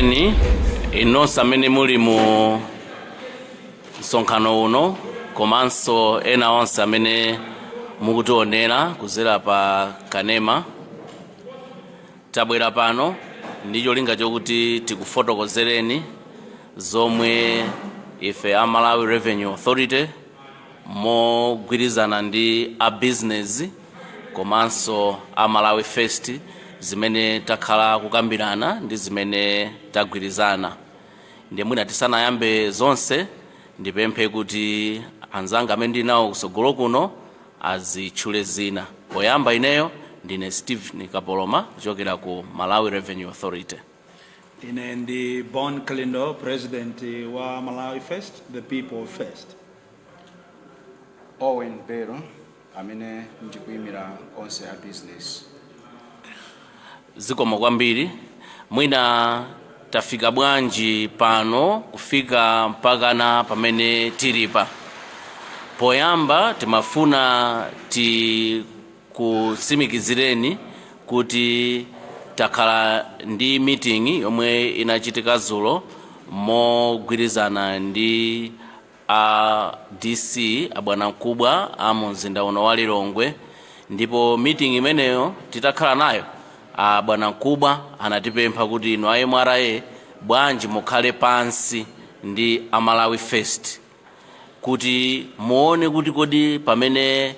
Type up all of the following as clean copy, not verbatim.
tikulandireni inonse amene muli mu msonkhano uno komanso ena onse amene mukutionera kuzera pa kanema. Tabwera pano ndi cholinga chokuti tikufotokozereni zomwe ife a Malawi Revenue Authority mogwirizana ndi a business komanso a Malawi First zimene takhala kukambirana ndi zimene tagwirizana. Ndiye mwina tisanayambe zonse ndipemphe kuti anzanga amene ndinawo kusogolo kuno azitchule zina. Poyamba ineyo ndine Steve Kapoloma kuchokera ku Malawi Revenue Authority. Ine ndi Bon Kalindo, President wa Malawi First, the people first. Owen Lero, amene ndikuyimira onse a business. Zikomo kwambiri. Mwina tafika bwanji pano kufika mpakana pamene tilipa. Poyamba timafuna kusimikizireni kuti takhala ndi meeting yomwe inachitika zulo mogwirizana ndi a DC abwanamkubwa a mzinda uno wa Lilongwe, ndipo meeting imeneyo titakhala nayo abwanamkubwa anatipempha kuti inu a MRA bwanji mukhale pansi ndi a Malawi First kuti muone kuti kodi pamene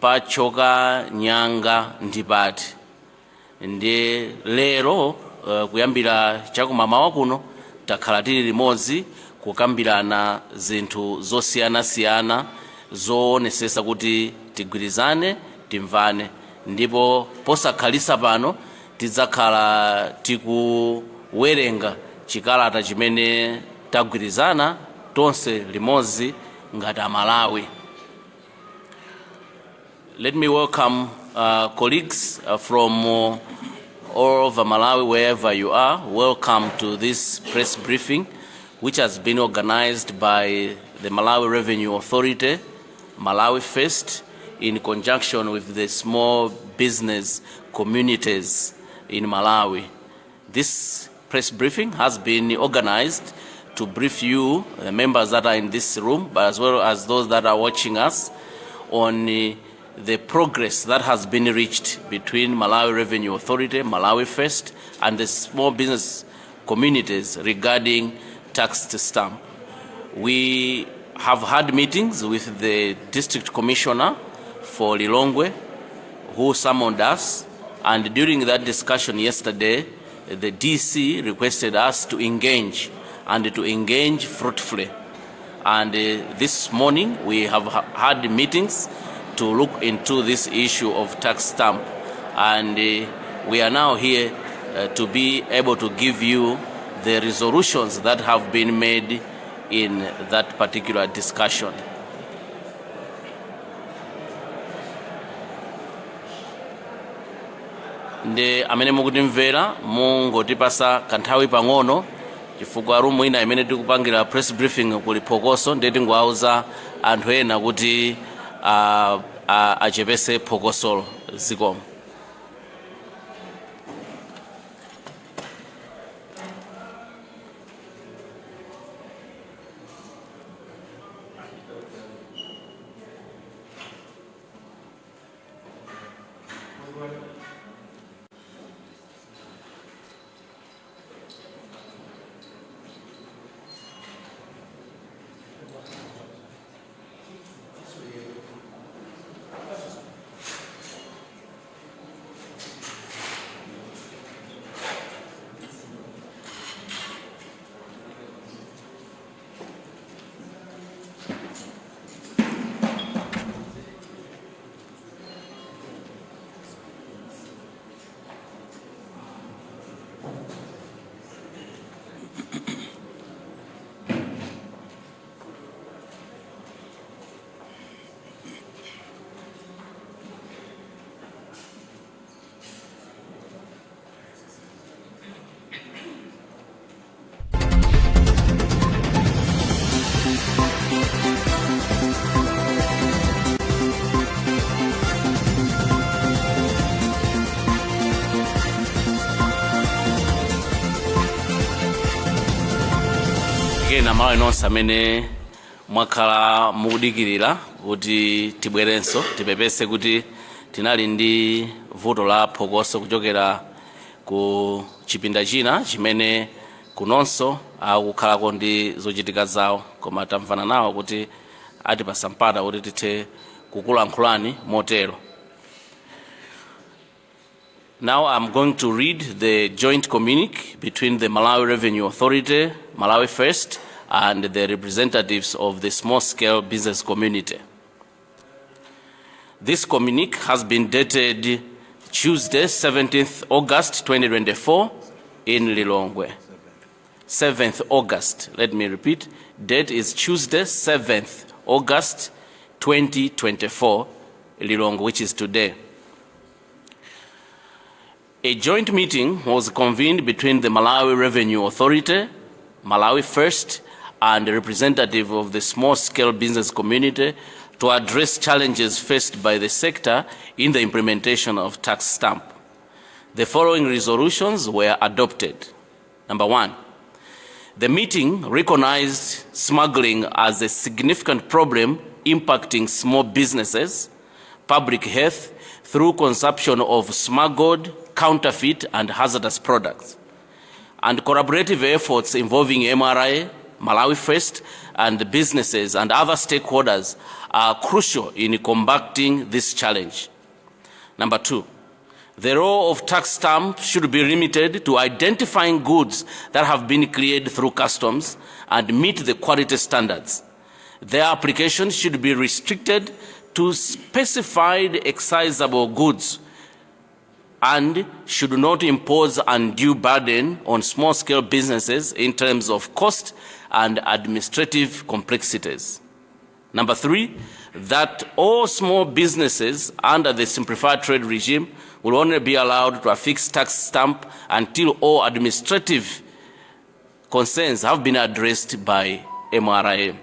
pachoka nyanga ndi pati. Ndi lero kuyambira chakumamawa kuno takhala tili limodzi kukambirana zinthu zosiyanasiyana zoonesesa kuti tigwirizane timvane, ndipo posakhalisa pano tidzakhala tikuwerenga chikalata chimene tagwirizana tonse limodzi ngati a Malawi. Let me welcome colleagues from all over Malawi, wherever you are. Welcome to this press briefing, which has been organized by the Malawi Revenue Authority, Malawi First, in conjunction with the small business communities in Malawi. This press briefing has been organized to brief you, the members that are in this room, but as well as those that are watching us, on the progress that has been reached between Malawi Revenue Authority, Malawi First, and the small business communities regarding tax stamp. We have had meetings with the District Commissioner for Lilongwe, who summoned us, and during that discussion yesterday, the DC requested us to engage and to engage fruitfully. And this morning we have had meetings to look into this issue of tax stamp, and we are now here to be able to give you the resolutions that have been made in that particular discussion. Nde amene mukutimvera mungotipasa kanthawi pang'ono chifukwa rumu ina imene tikupangira press briefing kuli phokoso, ndiye tingowauza anthu ena kuti achepese phokosolo. Zikomo. ena malo inonse amene mwakhala mukudikirira kuti tibwerenso tipepese kuti tinali ndi vuto la phokoso kuchokera ku chipinda china chimene kunonso akukhalako ndi zochitika zawo, koma tamvana nawo kuti atipasa mpata kuti tithe kukulankhulani motero. Now I'm going to read the joint communique between the Malawi Revenue Authority, Malawi First, and the representatives of the small-scale business community. This communique has been dated Tuesday, 17th August 2024 in Lilongwe. 7th August, let me repeat, date is Tuesday, 7th August 2024, Lilongwe, which is today. A joint meeting was convened between the Malawi Revenue Authority, Malawi First, and a representative of the small-scale business community to address challenges faced by the sector in the implementation of tax stamp. The following resolutions were adopted. Number 1, the meeting recognized smuggling as a significant problem impacting small businesses, public health, through consumption of smuggled, counterfeit, and hazardous products, and collaborative efforts involving MRA, Malawi First, and the businesses and other stakeholders are crucial in combating this challenge. Number 2, the role of tax stamp should be limited to identifying goods that have been cleared through customs and meet the quality standards. Their application should be restricted to specified excisable goods and should not impose undue burden on small-scale businesses in terms of cost and administrative complexities. Number 3, that all small businesses under the simplified trade regime will only be allowed to affix tax stamp until all administrative concerns have been addressed by MRA.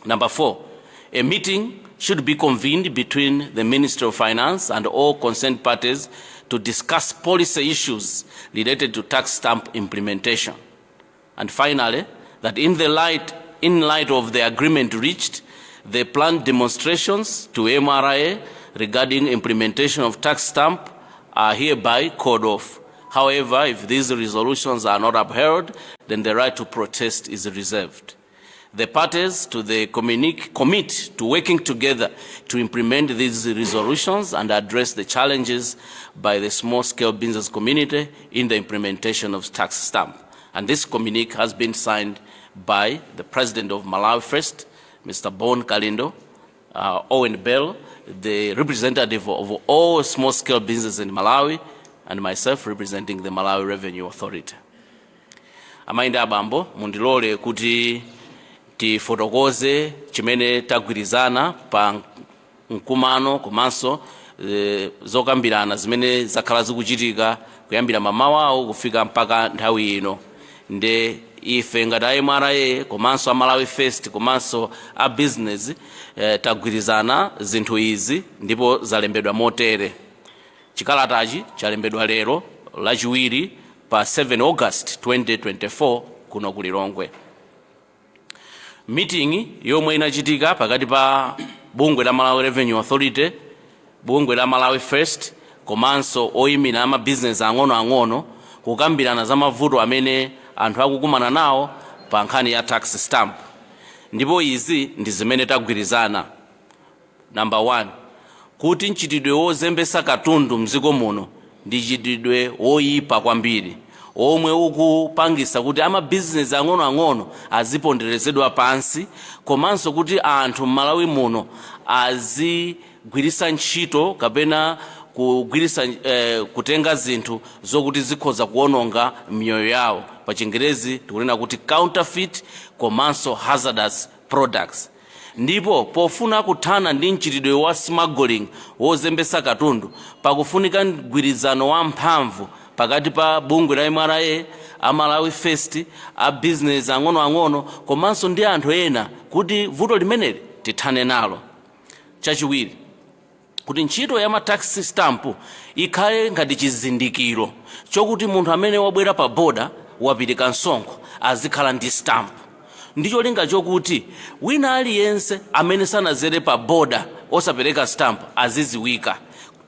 Number 4, a meeting should be convened between the Ministry of Finance and all concerned parties to discuss policy issues related to tax stamp implementation. And finally, that in light of the agreement reached, the planned demonstrations to MRA regarding implementation of tax stamp are hereby called off. However, if these resolutions are not upheld, then the right to protest is reserved. The parties to the communique commit to working together to implement these resolutions and address the challenges by the small-scale business community in the implementation of tax stamp. And this communique has been signed by the President of Malawi First, Mr. Kalindo, Owen Bell, the representative of all small-scale businesses in Malawi, and myself representing the Malawi Revenue Authority. Amainde abambo, mundilole kuti tifotokoze chimene tagwirizana pa mkumano komanso zokambirana zimene zakhala zikuchitika kuyambira mamawa kufika mpaka nthawi ino. Nde ife ngati MRA komanso Malawi First komanso a business tagwirizana zinthu izi ndipo zalembedwa motere. Chikalatachi chalembedwa lero lachiwiri pa 7 August 2024 kuno ku Lilongwe. Meeting yomwe inachitika pakati pa bungwe la Malawi Revenue Authority, bungwe la Malawi First, komanso oyimira ama business ang'ono kukambirana za mavuto amene anthu akukumana nawo pa nkhani ya tax stamp. Ndipo izi ndi zimene tagwirizana. Number 1, kuti nchitidwe wozembesa katundu mdziko muno ndi chitidwe woyipa kwambiri, omwe ukupangisa kuti ama business ang'ono aziponderezedwa pansi, komanso kuti anthu Malawi muno azigwirisa ntchito kapena kugwirisa kutenga zinthu zokuti zikhoza kuononga miyoyo yawo. Pa Chingerezi tikunena kuti counterfeit komanso hazardous products. Ndipo pofuna kuthana ndi mchitidwe wa smuggling wozembesa katundu, pakufunika mgwirizano wa mphamvu pakati pa bungwe la MRA, a Malawi First, a business ang'ono komanso ndi anthu ena kuti vuto limeneli tithane nalo. Chachiwiri, kuti ntchito ya tax stamp ikhale ngati chizindikiro chokuti munthu amene wabwera pa boda wapitika msonkho azikhala ndi stamp. ndicho linga chokuti wina aliyense amene sanazere pa boda osapereka stamp aziziwika.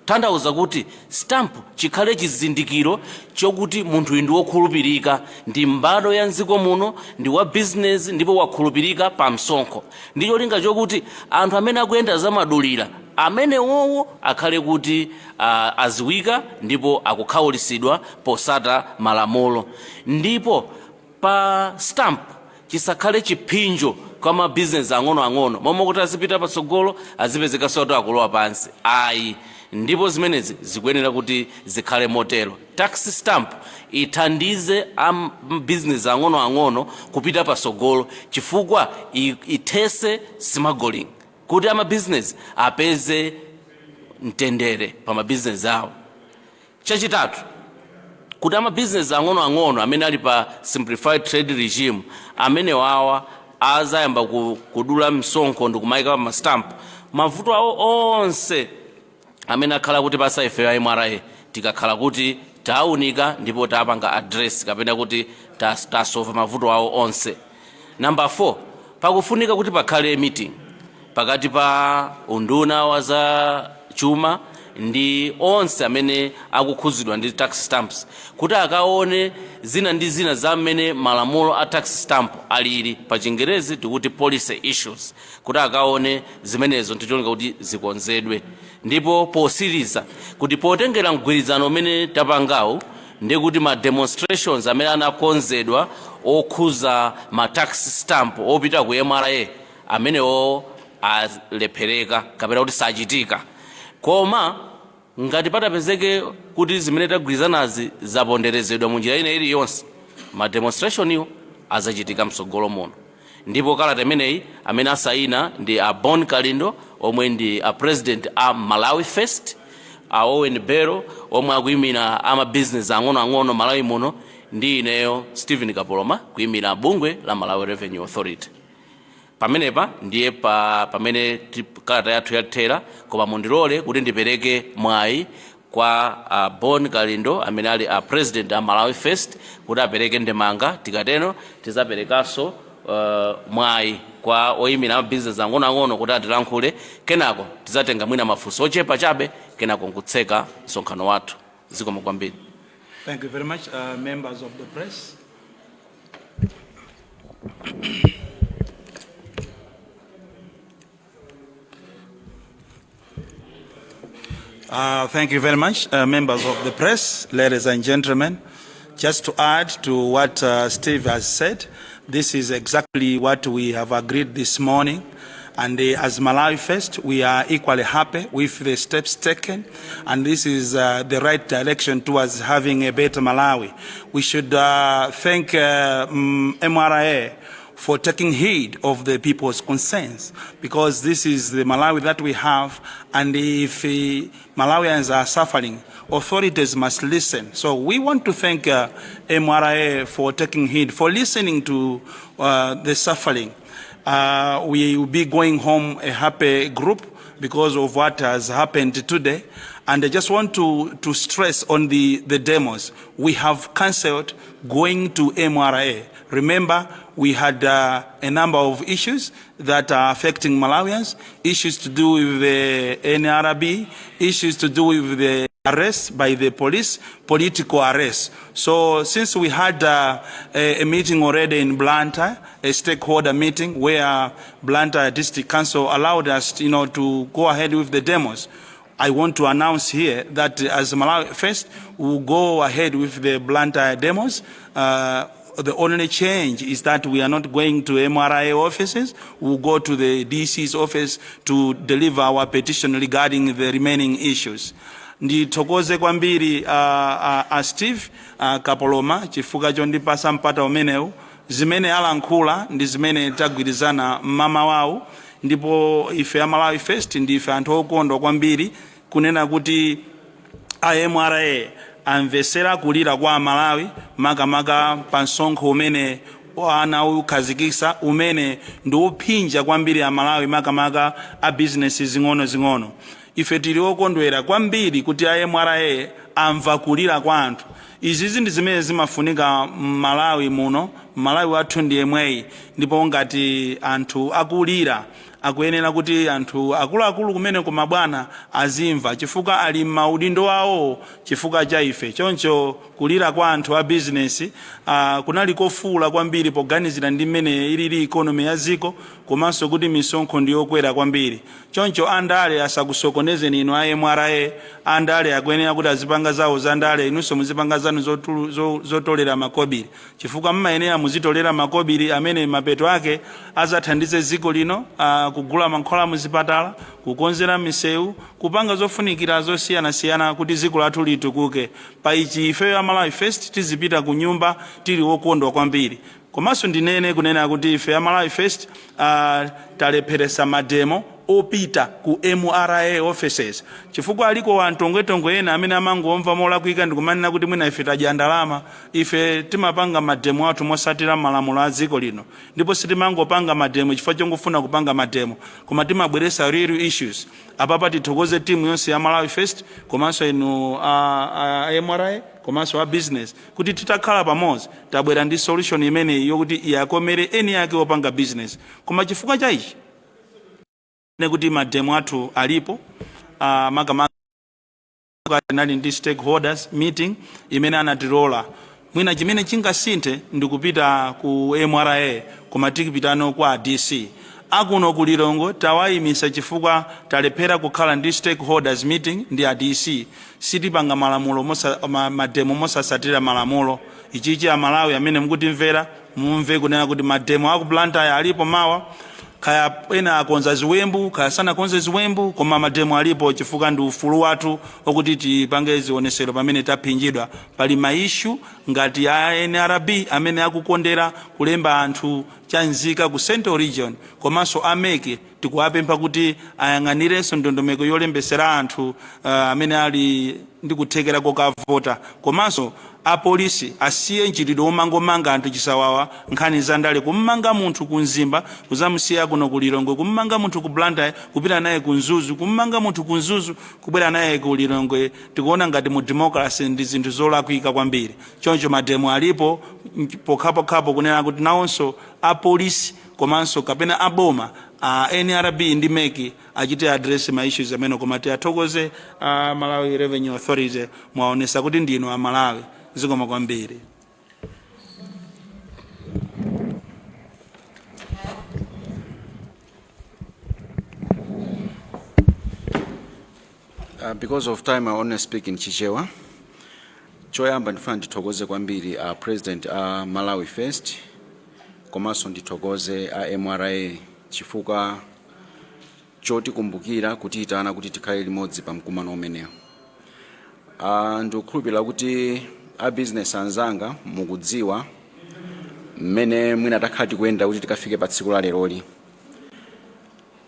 Tanthauza kuti stamp chikhale chizindikiro chokuti munthu ndi wokhulupirika, ndi mbado ya mdziko muno, ndi wa business ndipo wakhulupirika pa msonkho. Ndicho linga chokuti anthu amene akuyenda zamadulira amene wowo akhale kuti aziwika ndipo akukhawulisidwa posata malamulo. Ndipo pa stamp chisakhale chipinjo kwa ma business ang'ono momwe kuti azipita patsogolo azipezeka soto akulowa pansi. Ayi, ndipo zimenezi zikuyenera kuti zikhale motero. Tax stamp ithandize business ang'ono kupita patsogolo chifukwa ithese smuggling, kuti ama business apeze mtendere pa ma business awo. Chachitatu, kuti ama business ang'ono amene ali pa simplified trade regime amene wawa azayamba kudula msonkho ndi kumayika pa stamp, mavuto awo onse amene akhala kuti pasa ife ya MRA tikakhala kuti taunika ndipo tapanga address kapena kuti tasolve mavuto awo onse. Number 4, pakufunika kuti pakhale meeting pakati pa unduna wa za chuma ndi onse amene akukhuzidwa ndi tax stamps kuti akaone zina ndi zina za amene malamulo a tax stamp alili pa Chingerezi tikuti policy issues, kuti akaone zimenezo ndicholinga kuti zikonzedwe. Ndipo posiriza kuti potengera mgwirizano umene tapangawo ndi kuti ma demonstrations amene anakonzedwa okhuza ma tax stamp opita ku MRA amenewo alephereka kapena kuti sachitika. Koma ngati patapezeke kuti zimene tagwirizanazi zaponderezedwa munjira ina iliyonse, ma demonstration iwo azachitika msogolo muno. Ndipo kalata imeneyi amene asayina ndi a Bon Kalindo omwe ndi a president a Malawi First, a Lero omwe akuyimira ama business ang'ono Malawi muno, ndi ineyo Stephen Kapoloma kuyimira bungwe la Malawi Revenue Authority. Pamenepa ndiye pamene kalata yathu yathera, koma mundilole kuti ndipereke mwayi kwa Bon Kalindo amene ali a president a Malawi First kuti apereke ndemanga. Tikatero tizaperekaso mwayi kwa oyimira business ang'ono kuti atilankhule, kenako tizatenga mwina mafunso ochepa chabe, kenako nkutseka msonkhano wathu. Zikomo kwambiri. Thank you very much, members of the press. Thank you very much, members of the press, ladies and gentlemen. Just to add to what Steve has said, this is exactly what we have agreed this morning. And as Malawi First, we are equally happy with the steps taken. And this is the right direction towards having a better Malawi. We should thank MRA for taking heed of the people's concerns, because this is the Malawi that we have, and if Malawians are suffering, authorities must listen. So we want to thank MRA for taking heed, for listening to the suffering. We will be going home a happy group because of what has happened today. And I just want to stress on the demos. We have cancelled going to MRA. Remember, we had a number of issues that are affecting Malawians, issues to do with the NRB, issues to do with the arrest by the police, political arrest. So since we had a meeting already in Blantyre, a stakeholder meeting where Blantyre District Council allowed us to go ahead with the demos, I want to announce here that as Malawi First, we'll go ahead with the Blantyre demos. The only change is that we are not going to MRA offices. We'll go to the DC's office to deliver our petition regarding the remaining issues. Ndithokoze kwambiri Steve Kapoloma chifukwa chondipasa mpata umenewu. Zimene alankhula ndi zimene tagwirizana mama wawo, ndipo ife Malawi First ndife anthu okondwa kwambiri kunena kuti MRA amvesera kulira kwa Malawi makamaka pa msonkho umene anaukazikisa umene ndi uphinja kwambiri a Malawi makamaka a business zing'ono ife tili okondwera kwambiri kuti a MRA amva kulira kwa anthu. Izizi ndi zimene zimafunika Malawi muno, Malawi wathu ndi yemweyi, ndipo ngati anthu akulira akuyenera kuti anthu akuluakulu kumene kumabwana azimva chifukwa ali maudindo awo chifukwa cha ife. Choncho kulira kwa anthu a business kunali kofuula kwambiri poganizira ndi mmene ilili economy ya ziko komanso kuti misonkho ndi yokwera kwambiri. Choncho andale asakusokonezeni inu a MRA, andale akuyenera kuti azipanga zawo za ndale, inunso muzipanga zanu zotolera makobiri chifukwa mmayenera muzitolera makobiri amene mapeto ake azathandize ziko lino kugula mankhwala muzipatala, kukonzera misewu, kupanga zofunikira zosiyana kuti ziko lathu litukuke. Pa ichi ife a Malawi First tizipita ku nyumba tili wokondwa kwambiri. Komanso ndinene kunena kuti ife a Malawi First talepheresa mademo opita ku MRA offices chifukwa aliko wantongwetongwe ena amene amangomva molakwika ndikumanena kuti mwina ife tadya ndalama. Ife timapanga mademo athu mosatira malamulo a dziko lino, ndipo sitimangopanga mademo chifukwa chongofuna kupanga mademo, koma timabweresa real issues. Apapa tithokoze timu yonse ya Malawi First komanso inu MRA komanso a business kuti titakhala pamodzi tabwera ndi solution imene yokuti iyakomere eni yake opanga business. Koma chifukwa cha ichi nekuti mademo athu alipo makamaka nali ndi stakeholders meeting imene anatirola mwina chimene chingasinthe ndikupita ku MRA koma tikipitano kwa DC akuno ku Lilongwe tawayimisa chifukwa talephera kukhala ndi stakeholders meeting ndi a DC. Sitipanga malamulo mademo mosasatira malamulo. Ichichi a Malawi amene mukutimvera mumve kunena kuti mademo aku Blantyre alipo mawa, kaya ena akonza ziwembu kaya sana konze ziwembu, koma mademo alipo chifukwa ndi ufulu wathu okuti tipange zionesero pamene taphinjidwa. Pali maishu ngati a NRB amene akukondera kulemba anthu chanzika ku Central Region komanso ameke tikuwapempha kuti ayang'anirenso ndondomeko yolembesera anthu amene ali ndi kuthekera kokavota. Komanso apolisi asiye nchitidwe omangomanga anthu chisawawa nkhani za ndale, kummanga munthu kunzimba kuzamusiya kuno ku Lilongwe, kummanga munthu ku Blantyre kupita naye ku Nzuzu, kummanga munthu ku Nzuzu kubwera naye ku Lilongwe. Tikuona ngati mu democracy ndi zinthu zolakwika kwambiri. Choncho mademo alipo pokhapokhapo kunena kuti nawonso apolisi komanso kapena aboma NRB ndi meki achite address ma issues amene koma athokoze Malawi Revenue Authority mwaonesa kuti ndino a Malawi zikoma kwambiri. Because of time I only speak in Chichewa. Choyamba ndifuna ndithokoze kwambiri President Malawi First komanso ndithokoze MRA chifukwa chotikumbukira kutiitana kuti tikhale limodzi pa mkumano umenewo. Ndikukhulupirira kuti a business anzanga mukudziwa mmene mwina takhala tikuyenda kuti tikafike pa tsiku la leroli.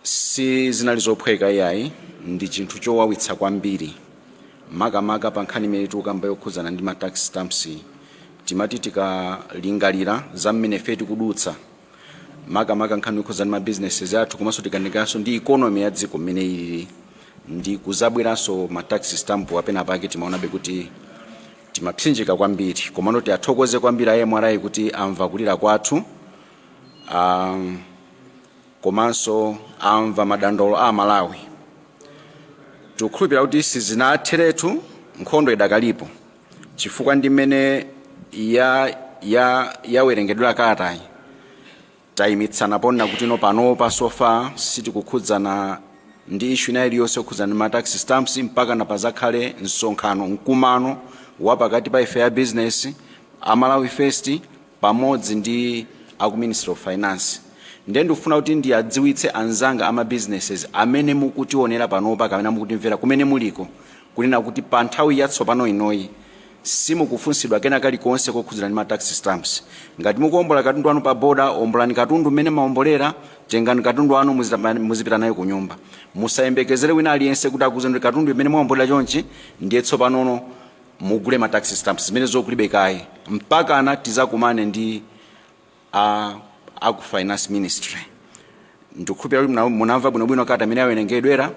Si zinali zophweka iyayi, ndi chinthu chowawitsa kwambiri makamaka pa nkhani imene tikukamba yokhudzana ndi ma tax stamps. Timati tikalingalira za mmene ife tikudutsa makamaka nkhani yokhudzana ndi ma businesses athu komanso tikanikanso ndi economy ya dziko mmene ili ndi kuzabweranso ma tax stamp apena pake timaonabe kuti timapsinjika kwambiri. Komano tiathokoze kwambiri a MRA kuti amva kulira kwathu komanso amva madandaulo a Malawi. Tikukhulupirira kuti sizinatheretu nkhondo idakalipo chifukwa ndi mmene yawerengedwera kalatayi tayimitsana pona kuti no panopa sofa sitikukhudzana ndi issue ina iliyonse yokhudzana ndi ma tax stamps mpaka napazakhale msonkhano mkumano wapakati pa ife ya business a Malawi First pamodzi ndi aku Ministry of Finance. Ndiye ndikufuna kuti ndiyadziwitse anzanga ama businesses amene mukutionera panopa kapena mukutimvera kumene muliko kunena kuti pa nthawi yatsopano inoyi simukufunsidwa kena kalikonse kokhudzana ndi ma tax stamps. Ngati mukuombola katundu wanu pa boda, ombolani katundu mmene maombolera, tengani katundu wanu muzipita nayo ku nyumba. Musayembekezere wina aliyense kuti akuze ndi katundu mmene muombolera chonchi ndiye tsopanono mugule ma tax stamps zimene zokulibe kaye mpaka ana tizakumane ndi aku finance ministry ndikukhupira kuti munamva bwinobwino kata amene awerengedwera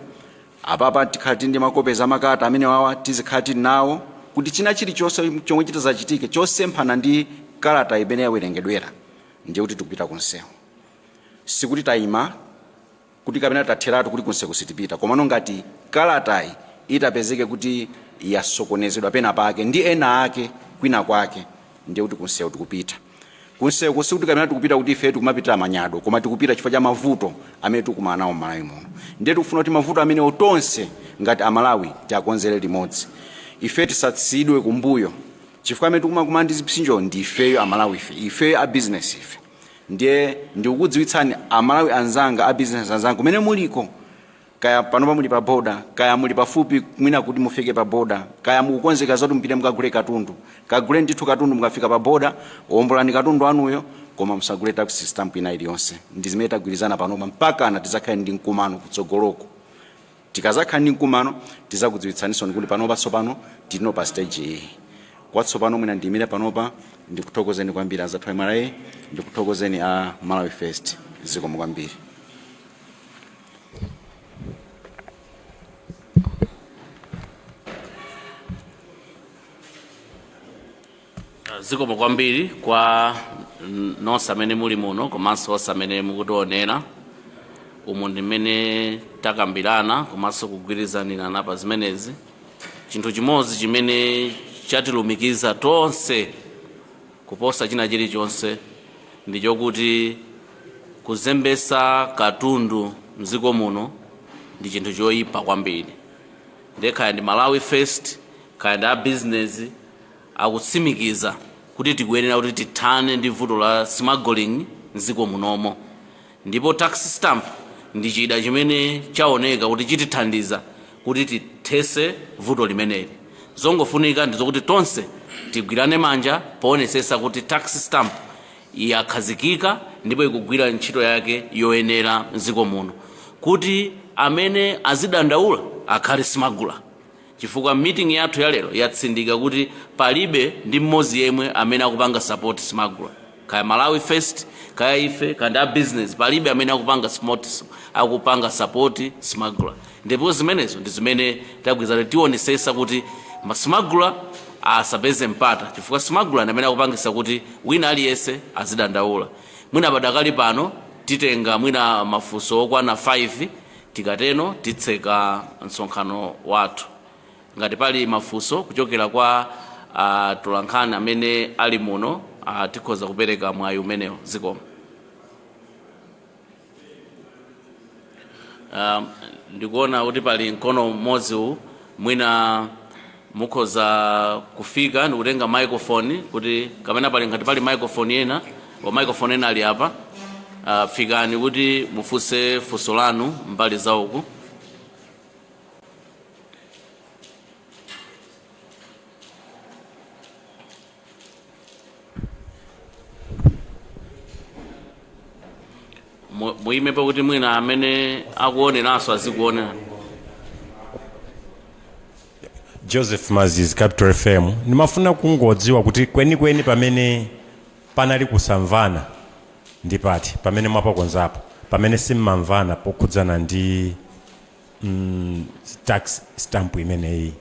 apapa tikhati ndi makopeza makata amene wawa tizikhati nawo kuti china chilichonse chomwe chitazachitike chosemphana ndi kalata imene yawerengedwera ndiye kuti tikupita kunsewu sikuti tayima kuti kapena tatheratu kuti kunsewu sitipita komano ngati kalatayi itapezeke kuti yasokonezedwa pena pake ndi ena ake kwina kwake ndiye kuti kunsewu tikupita kunsewu kusikuti kapena tikupita kuti ife tikumapita manyado koma tikupita chifukwa cha mavuto amene tikumana nawo m'Malawi muno ndiye tikufuna kuti mavuto amene otonse ngati Amalawi tiakonzere limodzi ife tisatsidwe kumbuyo chifukwa amene tikumakumana ndi zipsinjo ndi ifeyo Amalawi ifeyo a business ife ndiye ndikukudziwitsani Amalawi anzanga a business anzanga kumene muliko kaya panopa muli pa boda kaya muli pafupi mwina kuti mufike pa boda kaya mukukonzeka zoti mpite mukagule katundu kagule ndithu katundu mukafika pa boda ombolani katundu anuyo koma musagule tax stamp ina iliyonse ndi zimene tagwirizana panopa mpaka ana tizakhale ndi mkumano kutsogoloko tikazakhala ndi mkumano tizakudziwitsaninso kuti panopa tsopano tino pa stage iyi kwatsopano mwina ndiyimire panopa ndikuthokozeni kwambiri azathu a Malawi ndikuthokozeni a Malawi First zikomo kwambiri. Zikomo kwambiri kwa nonse amene muli muno komanso onse amene mukutionera umu ndimene takambirana komanso kugwirizanirana pa zimenezi chinthu chimodzi chimene chatilumikiza tonse kuposa china chilichonse ndi chokuti kuzembesa katundu mdziko muno ndi chinthu choyipa kwambiri ndekaya ndi Malawi First kaya ndi a business akutsimikiza kuti tikuyenera kuti tithane ndi vuto la smuggling mdziko munomo ndipo tax stamp ndi chida chimene chaoneka kuti chitithandiza kuti tithese vuto limeneli zongofunika ndizokuti tonse tigwirane manja poonetsetsa kuti tax stamp yakhazikika ndipo ikugwira ntchito yake yoyenera mdziko muno kuti amene azidandaula akhale smuggler chifukwa meeting yathu ya lero yatsindika kuti palibe ndi mmodzi yemwe amene akupanga support smuggler kaya Malawi First kaya ife kaya ndi business palibe amene akupanga support smuggler ndipo zimenezo ndi zimene tagwirizana tionetsetsa kuti smuggler asapeze mpata chifukwa smuggler ndi amene akupangisa kuti wina aliyense azidandaula mwina padakali pano titenga mwina mafunso okwana 5 tikateno titseka msonkhano wathu ngati pali mafunso kuchokera kwa tolankhani amene ali muno tikhoza kupereka mwayi umenewo zikomo. Ndikuona kuti pali mkono mmodzi uwu mwina mukhoza kufika ndikutenga microphone kuti kapena pali ngati pali microphone ena microphone ena ali apa fikani kuti mufunse funso lanu mbali za uku. Muimepo kuti mwina amene akuoneranso azikuonera. Joseph Mazizi, Capital FM. Nimafuna kungodziwa kuti kweni pamene panali kusamvana ndi pati pamene mwapakonzapo pamene simmamvana pokhudzana ndi tax stamp imeneyi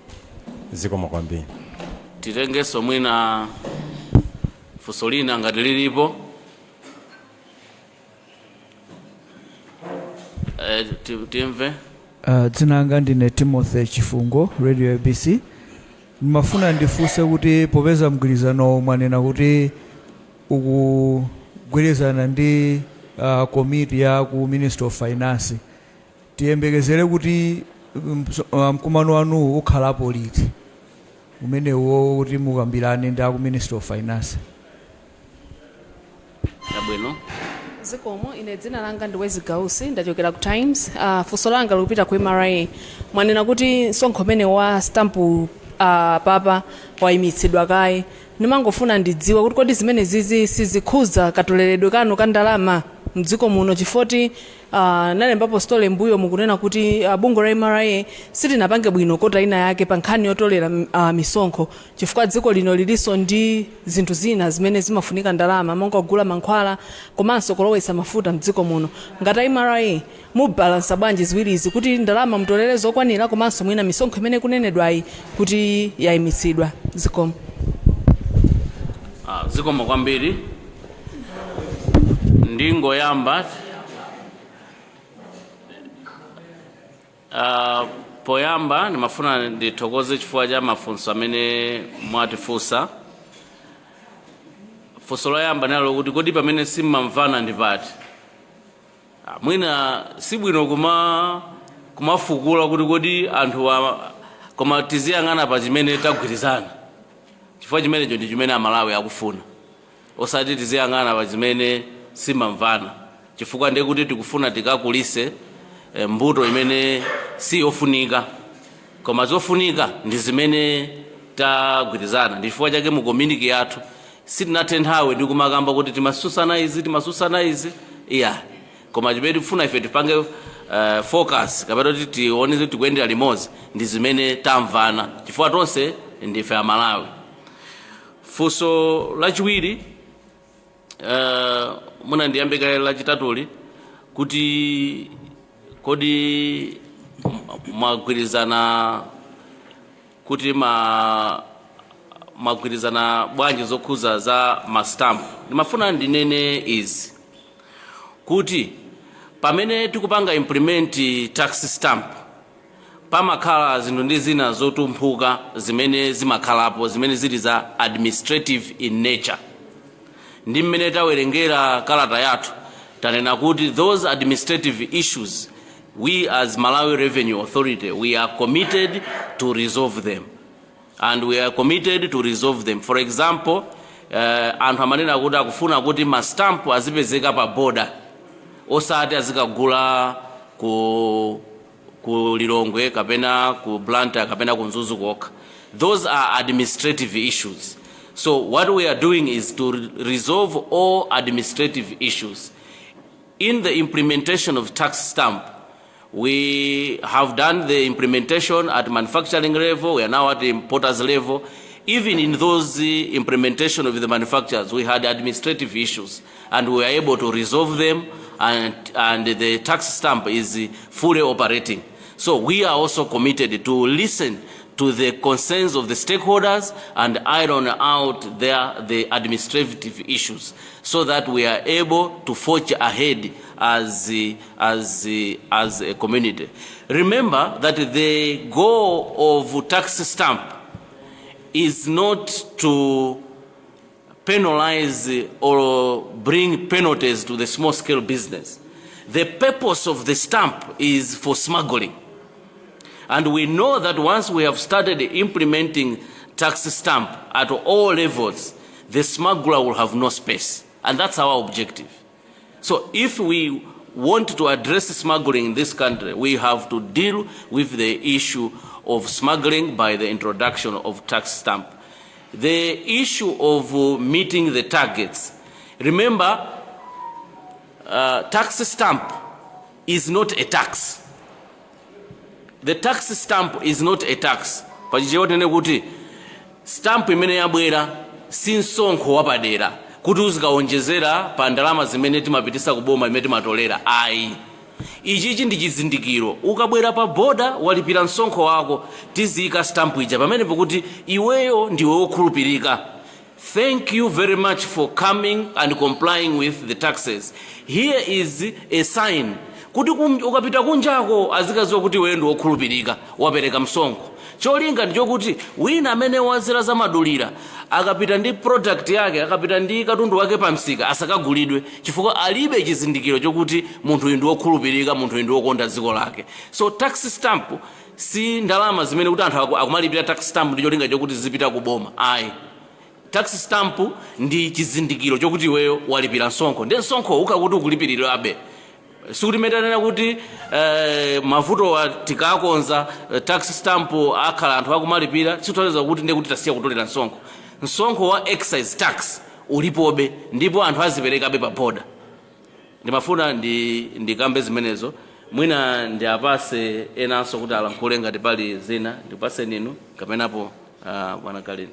zikomo kwambiri. Titengenso mwina funso lina ngati lilipo. Timve. Dzina langa ndine Timothy Chifungo, Radio ABC. Nimafuna ndifunse kuti popeza mgwirizano mwanena kuti ukugwirizana ndi komiti ya ku Ministry of Finance tiyembekezere kuti mkumano wanu ukhalapo liti umenewo kuti mukambirane ndi ku Ministry of Finance. Yabwino. Zikomo ine dzina langa ndi Wezigausi ndachokera ku Times. Funso langa likupita ku MRA mwanena kuti msonkho umene wa stamp papa wayimitsidwa kaye. Nimangofuna ndidziwe kuti kodi zimene zizi sizikhuza katoleredwe kanu ka ndalama. mdziko muno chifoti nalembapo stole mbuyo mukunena kuti bungo la MRA silinapange bwino kota ina yake pa nkhani yotolera misonkho chifukwa dziko lino lilinso ndi zinthu zina zimene zimafunika ndalama monga kugula mankhwala komanso kulowetsa mafuta mdziko muno. Ngati MRA mubalansa bwanji ziwirizi kuti ndalama mutolere zokwanira komanso mwina misonkho imene kunenedwayi kuti yayimitsidwa zikomo. Zikomo kwambiri. Ndingoyamba poyamba nimafuna ndithokoze chifukwa cha mafunso amene mwatifunsa. Funso loyamba nalo kuti kodi pamene simmamvana ndi pati. Mwina sibwino kumafukula kuti kodi anthu koma tiziyang'ana pa chimene tagwirizana. Chifukwa chimenecho ndi chimene Amalawi akufuna. Osati tiziyang'ana pa chimene simmamvana. Chifukwa ndiye kuti tikufuna tikakulise mbuto imene si yofunika. Koma zofunika ndi zimene tagwirizana. Ndi chifukwa chake mu community yathu sitinathe nthawi ndi kumakamba kuti timasusana izi. Yeah. Koma chimene tikufuna ife tipange focus kapena kuti tione kuti tikuyendera limodzi ndi zimene tamvana. Chifukwa tonse ndife Amalawi. Funso lachiwiri muna ndiyambika lachitatuli kuti kodi mwagwirizana kuti mwagwirizana bwanji zokhuza za mastamp. Ndimafuna ndinene izi kuti pamene tikupanga implement tax stamp pamakhala zinthu ndi zina zotumphuka zimene zimakhalapo zimene zili za administrative in nature. Ndi mmene tawerengera kalata yathu tanena kuti those administrative issues we as Malawi Revenue Authority we are committed to resolve them, and we are committed to resolve them. For example, anthu amanena kuti akufuna kuti ma stamp azipezeka pa border osati azikagula ku Lilongwe kapena ku Blantyre kapena ku Mzuzu kokha. Those are administrative issues. So what we are doing is to resolve all administrative issues. In the implementation of tax stamp, we have done the implementation at manufacturing level. We are now at the importers level. Even in those implementation of the manufacturers, we had administrative issues, and we were able to resolve them, and the tax stamp is fully operating. So we are also committed to listen to the concerns of the stakeholders and iron out the administrative issues, so that we are able to forge ahead as a community. Remember that the goal of tax stamp is not to penalize or bring penalties to the small scale business. The purpose of the stamp is for smuggling. And we know that once we have started implementing tax stamp at all levels, the smuggler will have no space. And that's our objective. So if we want to address smuggling in this country, we have to deal with the issue of smuggling by the introduction of tax stamp. The issue of meeting the targets. Remember, tax stamp is not a tax. The tax stamp is not a tax. Pachichewa kuti stamp imene yabwera si msonkho wapadera kuti uzikaonjezera pa ndalama zimene timapitisa kuboma imene timatolera. Ayi. Ichichi ndi chizindikiro. Ukabwera pa boda walipira msonkho wako tizika stamp ija pamene pokuti iweyo ndiwe wokhulupirika. Thank you very much for coming and complying with the taxes. Here is a sign kuti ukapita kunjako azikaziwa kuti wewe ndi wokhulupirika wapereka msonkho. Cholinga ndicho kuti wina amene wazira za madulira akapita ndi product yake akapita ndi katundu wake pa msika asakagulidwe chifukwa alibe chizindikiro chokuti munthu uyu ndi wokhulupirika, munthu uyu ndi wokonda dziko lake. So tax stamp si ndalama zimene kuti anthu akumalipira tax stamp ndi cholinga chokuti zipita kuboma. Ayi. Tax stamp ndi chizindikiro chokuti wewe walipira msonkho. Ndi msonkho ukakuti ukulipirira abe. Sikuti metanena kuti mavuto tikakonza tax stamp akhala anthu akumalipira sitoleza kuti ndiye kuti tasiya kutolera msonkho. Msonkho wa excise tax ulipobe ndipo anthu aziperekabe pa boda. ndimafuna ndikambe zimenezo mwina ndiapase enanso kuti alankhule ngati pali zina ndipase ninu kapenapo bwana Kalindo.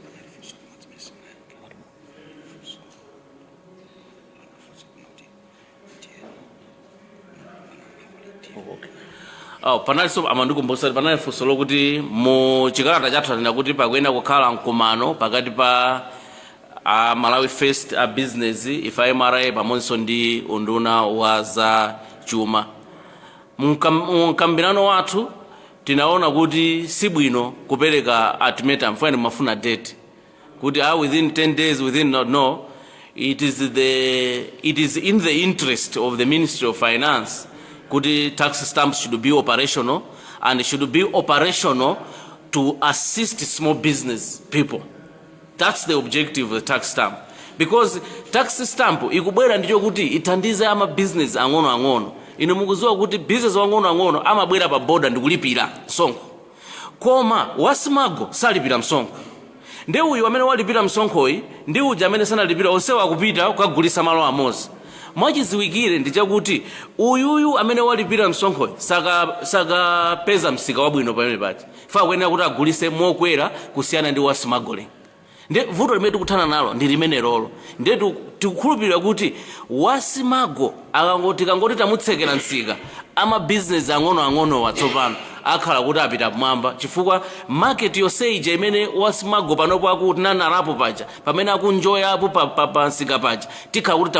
Panaliso amandikumbusa panali funso lokuti mu chikalata chathu tanena kuti pakuyenera kukhala mkumano pakati pa Malawi First business ifa MRA pamodzi ndi unduna wa za chuma. Mkambirano wathu tinaona kuti sibwino kupereka ultimatum funa mafuna date kuti within 10 days within no it is in the interest of the Ministry of Finance kuti tax stamps should be operational and should be operational to assist small business people. That's the objective of the tax stamp, because tax stamp ikubwera ndicho kuti ithandize ama business ang'ono ino mukuziwa kuti business ang'ono amabwera pa boda ndikulipira msonkho koma wasimago salipira msonkho. Ndi uyu amene walipira msonkhoyi ndi uja amene sanalipira onsewa akupita kukagulisa malo amozi. Mwachiziwikire ndi chakuti uyuyu amene walipira msonkhoyi sakapeza msika wabwino pamene pachi fa kuyenera kuti agulise mokwera kusiyana ndi wasimagoling. Ndi vuto limene tikuthana nalo ndi limene lolo ndi tikukhulupirira kuti wasimago tikangoti tamutsekera msika ama business ang'ono watsopano akhala kuti apita pamwamba chifukwa market yonse imene wasimago panopo akuti nanarapo paja pamene akunjoyapo pa msika paja tikhala kuti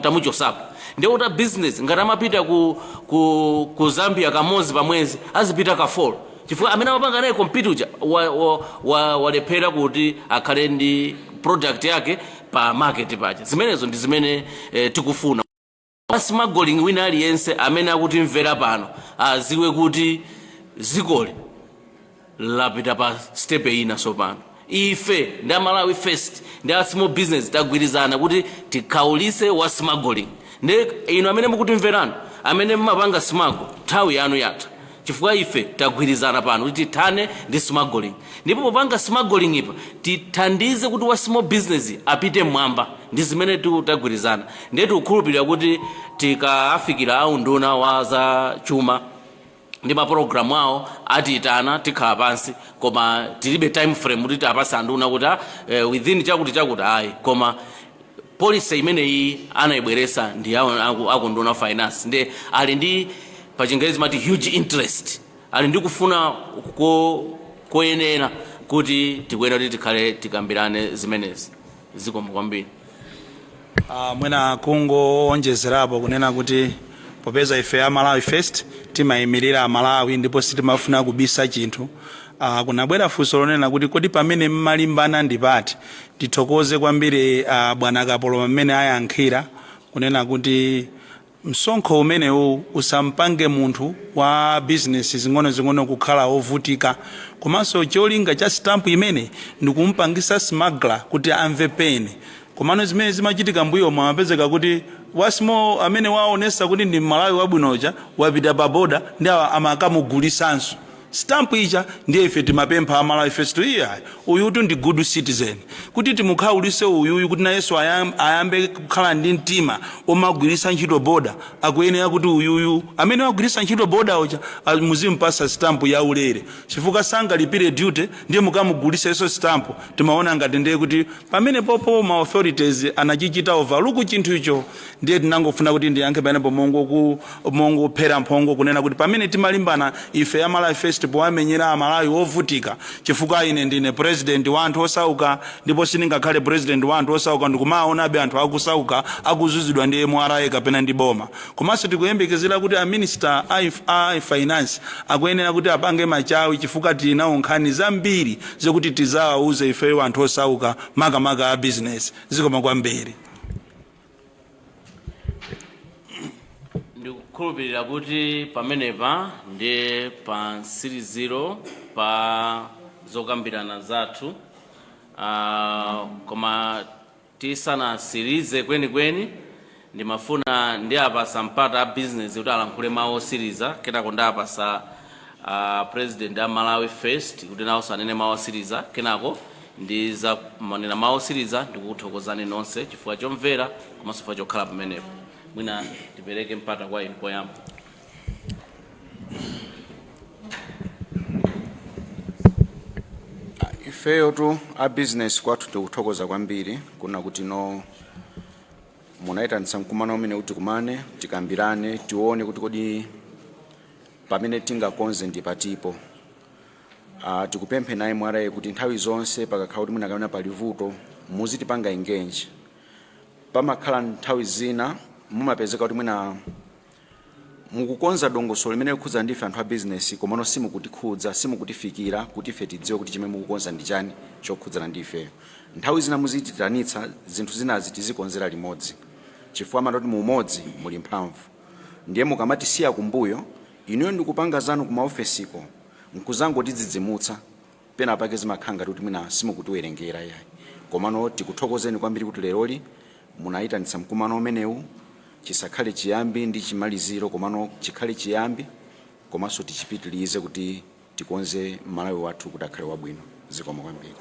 tamuchosapo. Ndi kuti business ngati amapita ku Zambia kamodzi pamwezi azipita ka 4 chifukwa amene amapanga naye compete uja walephera kuti akhale ndi product yake pa market paja. Zimenezo ndi zimene tikufuna. Smuggling wina aliyense amene akutimvera pano aziwe kuti zikoli lapita pa step ina sopano. Ife ndi Malawi First ndi small business tagwirizana kuti tikaulise wa smuggling. Ndi ino amene mukutimverano amene mmapanga smuggle nthawi yanu yatha chifukwa ife tagwirizana pano kuti tithane ndi smuggling. Ndipo popanga smuggling ipa tithandize kuti wa small business apite mwamba ndi zimene tagwirizana. Ndi tikukhulupirira kuti tikafikira unduna wa za chuma ndi maprogramu awo atitana tikhala pansi koma tilibe time frame kuti tapasa nduna kuti within chakuti ayi koma policy imeneyi anayibweresa ndi akunduna finance ndi ali ndi pachingerezi mati huge interest ali ndi kufuna koyenera kuti tikuyenera kuti tikhale tikambirane zimenezi zikomo kwambiri. Mwina kungoonjezerapo kunena kuti popeza ife ya Malawi First timayimirira Malawi ndipo sitimafuna kubisa chinthu. Kunabwera funso lonena kuti kodi pamene mmalimbana ndipati tithokoze kwambiri bwana Kapolo amene ayankhira kunena kuti msonkho umenewu usampange munthu wa business zing'ono kukhala ovutika komanso cholinga cha stamp imene ndikumpangisa smuggler kuti amve peni. Komano zimene zimachitika mbuyo mwapezeka kuti wasimo amene waonesa kuti ndi Malawi wabwinoja wapita pa boda ndi amakamugulisanso stamp ija. Ndiye ife timapempha Malawi First iya uyutu ndi good citizen kuti timukhaulise uyuyu kuti nayeso ayambe kukhala ndi mtima omagwirisa ntchito boda akuyenera kuti uyuyu amene wagwirisa ntchito boda uja muzimpasa stamp ya ulere chifukwa sangalipire duty ndiye mukamugulisa iso stamp. Timaona ngati ndiye kuti pamene popo ma authorities anachichita overlook chinthu icho. Ndiye tinangofuna kuti ndiyankhe pamenepo mongo phera mphongo kunena kuti pamene timalimbana ife ya Malawi First poamenyera Amalawi ovutika chifukwa ine ndine president wa anthu osauka ndipo sindingakhale president wa anthu osauka ndikumaonabe anthu akusauka akuzuzidwa ndi MRA kapena ndi boma. Komanso tikuyembekezera kuti a minister a finance akuyenera kuti apange machawi chifukwa tinawo nkhani zambiri zokuti tizawauze ife anthu osauka makamaka a business. Zikomo kwambiri. Ndikukhulupirira kuti pamenepa ndi pa nsiriziro pa zokambirana zathu koma tisanasirize kwenikweni ndimafuna ndi apasa mpata a business kuti alankhule mawu osiriza kenako ndapasa president a Malawi First kuti nawo sanene mawu osiriza kenako ndiza manena mawu osiriza ndikukuthokozani nonse chifukwa chomvera komanso chifukwa chokhala pamenepo. mwina tipereke mpata kwa inu poyamba. Ifeyo tu a business kwathu tikuthokoza kwambiri kuna kuti no munaitanitsa mkumano umene kuti kumane tikambirane tione kuti kodi pamene tingakonze ndi patipo. Tikupemphe naye mwaraye kuti nthawi zonse pakakhala kuti munakaona pali vuto muzitipanga engage. Pamakhala nthawi zina mumapezeka kuti mwina mukukonza dongosolo limene likhudza ndife anthu a business komano simukutikhudza simukutifikira kuti ife tidziwe kuti chimene mukukonza ndi chani chokhudzana ndife. Nthawi zina muzititanitsa zinthu zinazi tizikonzera limodzi chifukwa amatoti mu umodzi muli mphamvu. Ndiye mukamatisiya kumbuyo inuyo ndikupanga zanu kumaofesiko nkuzangotidzidzimutsa pena pake zimakhanga kuti mwina simukutiwerengera yayi. Komano tikuthokozeni kwambiri kuti leroli munaitanitsa mkumano umenewu chisakhale chiyambi ndi chimaliziro komano chikhale chiyambi komanso tichipitilize kuti tikonze Malawi wathu kuti akhale wabwino. Zikomo kwambiri.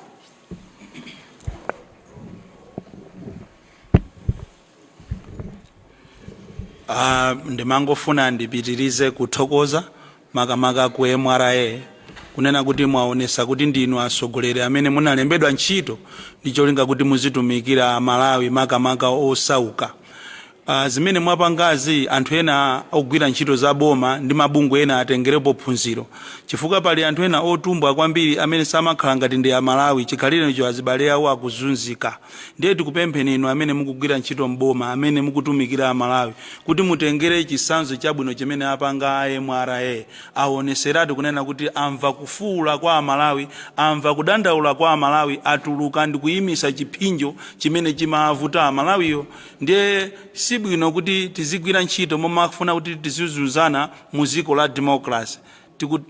Ndimangofuna ndipitirize kuthokoza makamaka ku MRA kunena kuti mwaonesa kuti ndinu asogoleri amene munalembedwa ntchito ndi cholinga kuti muzitumikira Malawi makamaka osauka. Zimene mwapangazi anthu ena ogwira ntchito za boma ndi mabungwe ena atengerepo phunziro chifukwa pali anthu ena otumbwa kwambiri amene samakhala ngati ndi a Malawi chikhalire icho azibale awo akuzunzika. Ndiye tikupempheni inu amene mukugwira ntchito mboma amene mukutumikira a Malawi kuti mutengere chisanzo chabwino chimene apanga a MRA aoneseratu kunena kuti amva kufuula kwa a Malawi, amva kudandaula kwa a Malawi, atuluka ndi kuyimisa chipinjo chimene chimavuta a Malawiyo. Ndiye sibwino kuti tizigwira ntchito momafuna kuti tizizuzana mu dziko la democracy.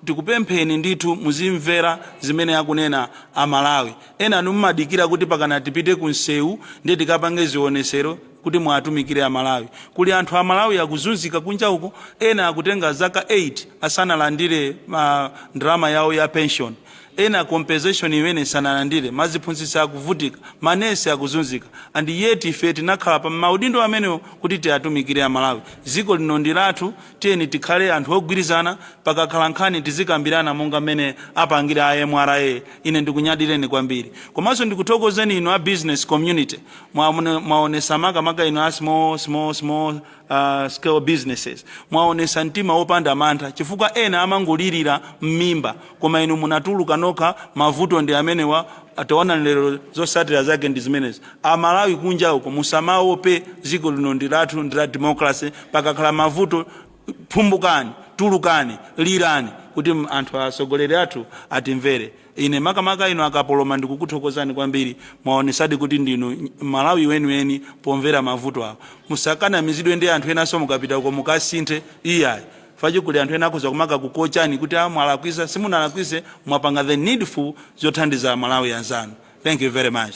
Tikupempheni ndithu muzimvera zimene akunena a Malawi. Ena mumadikira kuti pakana tipite ku nsewu ndiye tikapange zionesero kuti mwatumikire a Malawi. Kuli anthu a Malawi akuzunzika kunja uko, ena akutenga zaka 8 asanalandire ndalama yawo ya pension. Ena compensation imene sanalandire, maziphunzitsa akuvutika, manesi akuzunzika. And yet ife tinakhala pa maudindo amene kuti tiatumikire a Malawi. Dziko lino ndi lathu, tiyeni tikhale anthu ogwirizana, pakakhala nkhani tizikambirana monga mmene apangira a MRA. Ine ndikunyadireni kwambiri. Komanso ndikuthokozeni inu a business community. Mwaonesa makamaka inu a small scale businesses. Mwaonesa mtima wopanda mantha chifukwa ena amangolirira mmimba koma inu munatuluka noka mavuto ndi amenewa ataona lero zosatira zake ndi zimenezi. A Malawi kunja uko musamaope, dziko lino ndi lathu, ndi la democracy. Pakakhala mavuto phumbukani, tulukani, lirani kuti anthu asogoleri athu atimvere. Ine makamaka ino akapoloma ndikukuthokozani kwambiri. Mwaonesadi kuti ndinu Malawi weniweni pomvera mavuto awo. Musakana mizidwe ndi anthu ena so mukapita uko mukasinthe iyayi. Faji kuli anthu ena akuza kumaka kukochani kuti mwalakwisa simunalakwise, mwapanga the needful zothandiza Malawi anzanu. Thank you very much.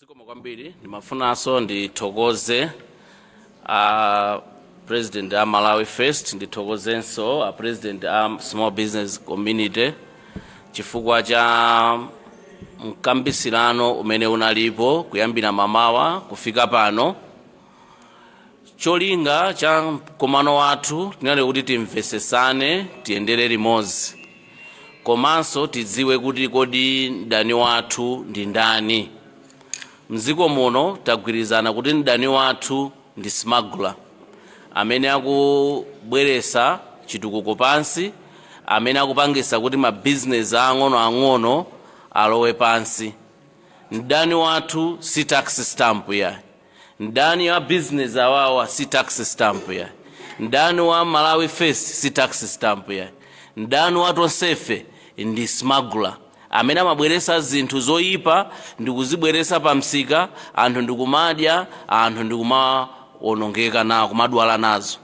Zikomo kwambiri. Ndimafunanso ndithokoze President a Malawi First, ndithokozenso a President a Small Business Community chifukwa cha mkambisirano umene unalipo kuyambira mamawa kufika pano. Cholinga cha mkumano wathu tinali kuti timvesesane, tiyendere limodzi. Komanso tidziwe kuti kodi mdani wathu ndi ndani. Mdziko muno tagwirizana kuti mdani wathu ndi smuggler amene akubweresa chitukuko pansi, amene akupangisa kuti mabusiness ang'ono alowe pansi. Mdani wathu si tax stamp ya. Ndani wa business awawa si tax stamp ya. Ndani wa Malawi First si tax stamp ya. Ndani wa tonsefe ndi smuggler amene amabweresa zinthu zoyipa ndikuzibweresa pa msika, anthu ndikumadya, anthu ndikumaonongeka nawo kumadwala nazo.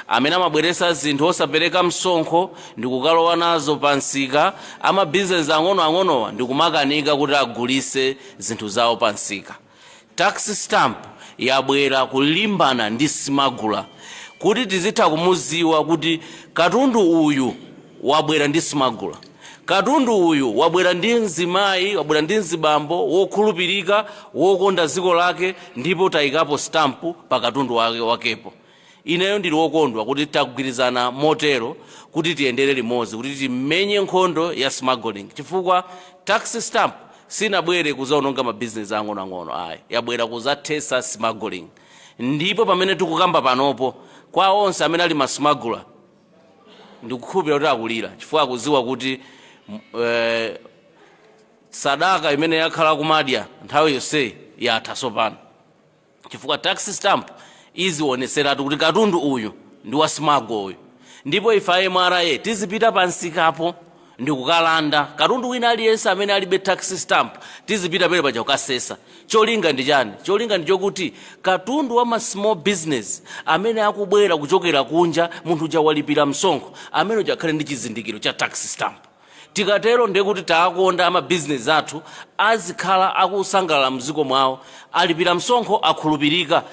Amene amabweresa zinthu osapereka msonkho ndikukalowa nazo pa msika, ama business ang'onowa ndikumakanika kuti agulise zinthu zawo pa msika. Tax stamp yabwera kulimbana ndi smuggler kuti tizitha kumuziwa kuti katundu uyu wabwera ndi smuggler, katundu uyu wabwera ndi mzimayi, wabwera ndi mzibambo wokhulupirika, wokonda dziko lake, ndipo tayikapo stampu pa katundu wakepo. Ineyo ndili wokondwa kuti tagwirizana motero kuti tiyendere limodzi kuti timenye nkhondo ya smuggling, chifukwa tax stamp sinabwere kuzaononga mabizinesi ang'onoang'ono ayi, yabwera kuzathesa smuggling. Ndipo pamene tikukamba panopo kwa onse amene ali masmagula ndikukhulupirira kuti akulira chifukwa akudziwa kuti sadaka imene yakhala kumadya nthawi yonse yatha tsopano, chifukwa tax stamp izioneseratu kuti katundu uyu ndi wa smuggle uyu. Ndipo ife MRA tizipita pansikapo ndi kukalanda katundu wina aliyense amene alibe tax stamp, tizipita pele paja kukasesa. Cholinga ndi chani? Cholinga ndi chokuti katundu wa ma small business amene akubwera kuchokera kunja, munthu uja walipira msonkho, amene uja akhale ndi chizindikiro cha tax stamp. Tikatero ndiye kuti taakonda ama business athu azikhala akusangalala mziko mwawo, alipira msonkho, akhulupirika,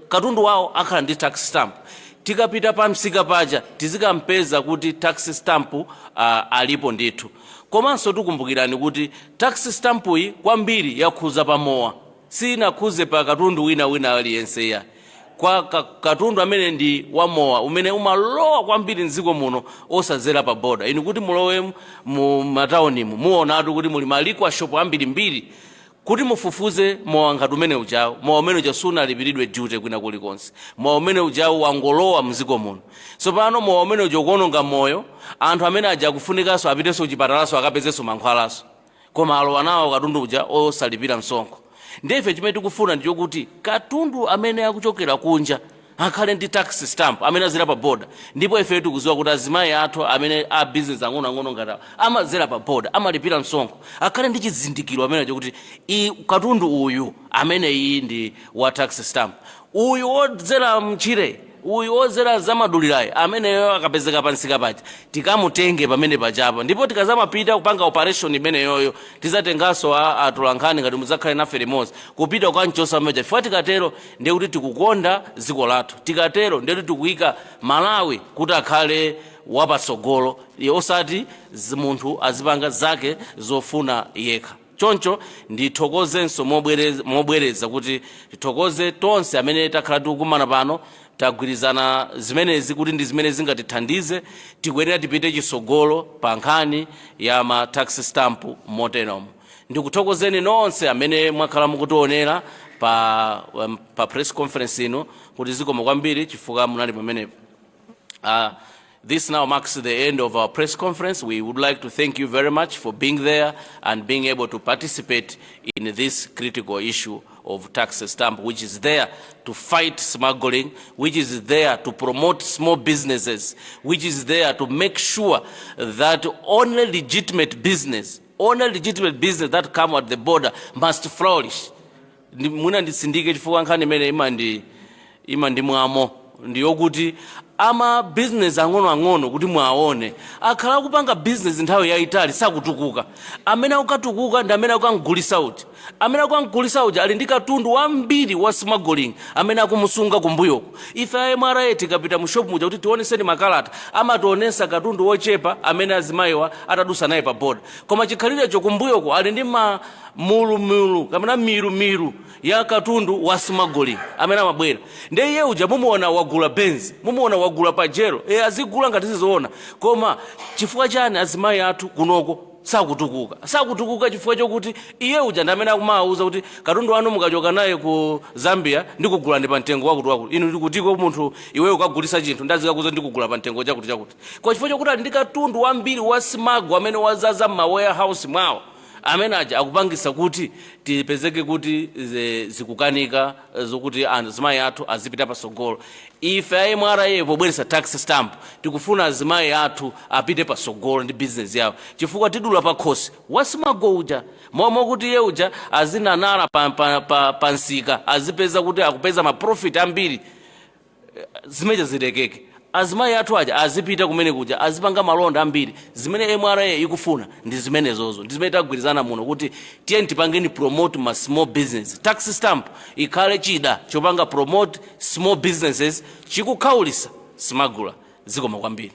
katundu wawo akhala ndi tax stamp. Tikapita pa msika paja tizikampeza kuti tax stamp alipo ndithu. Komanso tikumbukirani kuti tax stamp iyi kwambiri yakhuza pamowa, sinakhuze pa katundu wina aliyense ya. Kwa katundu amene ndi wamowa umene umalowa kwambiri mziko muno osadzera pa boda. Inu kuti mulowe mu mataunimu muonatu kuti muli maliko ashopo ambirimbiri kuti mufufuze mowa ngati umene ujawo, mowa umene uja sunalipiridwe duty kwina kulikonse, mowa umene ujawo wangolowa mziko muno. Tsopano mowa umene uja ukuononga moyo, anthu amene aja akufunikanso apitenso kuchipatalaso akapezenso mankhwalaso, koma alowa nawo katundu uja osalipira msonkho. Ndife chimene tikufuna ndicho kuti katundu amene akuchokera kunja akhale ndi tax stamp amene azera pa boda. Ndipo ife tikuziwa kuti azimayi athu amene a business ang'onoang'ono ngati amazera pa boda, amalipira msonkho, akhale ndi chizindikiro amene kuti katundu uyu amene iyi ndi wa tax stamp. Uyu wodzera mchire, uyu wozera zamadulirayi ameneyo akapezeka pansika paja tikamutenge pamene pachapa, ndipo tikazamapita kupanga operation imene yoyo tizatenganso atulankhani ngati muzakhale nafe limodzi kupita kukanchosa meja. Chifukwa tikatero ndiye kuti tikukonda dziko lathu, tikatero ndiye kuti tikuyika Malawi kuti akhale wapatsogolo, osati munthu azipanga zake zofuna yekha. Choncho ndithokozenso mobwereza kuti tithokoze tonse amene takhala tikukumana pano, tagwirizana zimenezi kuti ndi zimene zingatithandize tikuyenera tipite chisogolo pa nkhani ya ma tax stamp motenomo. Ndikuthokozeni nonse amene mwakhala mukutionera pa press conference ino kuti zikomo kwambiri chifukwa munali pamenepo. This now marks the end of our press conference. We would like to thank you very much for being there and being able to participate in this critical issue of tax stamp, which is there to fight smuggling, which is there to promote small businesses, which is there to make sure that only legitimate business that come at the border must flourish. Muna ndisindike chifukwa nkhani imene ima ndi mwamo ndiyokuti ama business ang'onoang'ono kuti mwaone akhala kupanga business nthawi yayitali sakutukuka. Amene akatukuka ndi amene akangulisa uti, amene akangulisa uti ali ndi katundu wambiri wa smuggling amene akumusunga kumbuyoko. Ife MRA tikapita mu shop muja kuti tioneseni makalata amationesa katundu wochepa amene azimayiwa atadusa naye pa boda, koma chikhalirecho kumbuyoko ali ndi mulumulu kapena miru ya katundu wa smuggling amene amabwera. Ndiye iye uja mumuona wagula Benz, mumuona wagula Pajero, azigula ngati zizoona, koma chifukwa chani azimayi athu kunoko sakutukuka chifukwa chokuti iye uja ndi amene akumawuza kuti katundu wanu mukachoka naye ku Zambia ndikugula ndi pa mtengo wakuti inu ndikutiko munthu iweyo ukagulisa chinthu ndazikakuza ndikugula pa mtengo chakuti kwa chifukwa chokuti ali ndi katundu wambiri wa smuggle amene wazaza ma warehouse mwawo amene aja akupangisa kuti tipezeke kuti zikukanika zokuti azimayi athu azipita pasogolo. Ife MRA pobweresa tax stamp tikufuna azimayi athu apite pasogolo ndi business yawo, chifukwa tidula pa khosi wasimago uja momwe kuti iye uja azinanala pa nsika azipeza kuti akupeza ma profit ambiri zimeje zilekeke. Azimayi athu aja azipita kumene kuja azipanga malonda ambiri. Zimene MRA ikufuna ndi zimene zozo, ndi zimene tagwirizana muno kuti tiyeni tipangeni promote ma small business. Tax stamp ikhale chida chopanga promote small businesses chikukhaulisa smuggler. Zikomo kwambiri.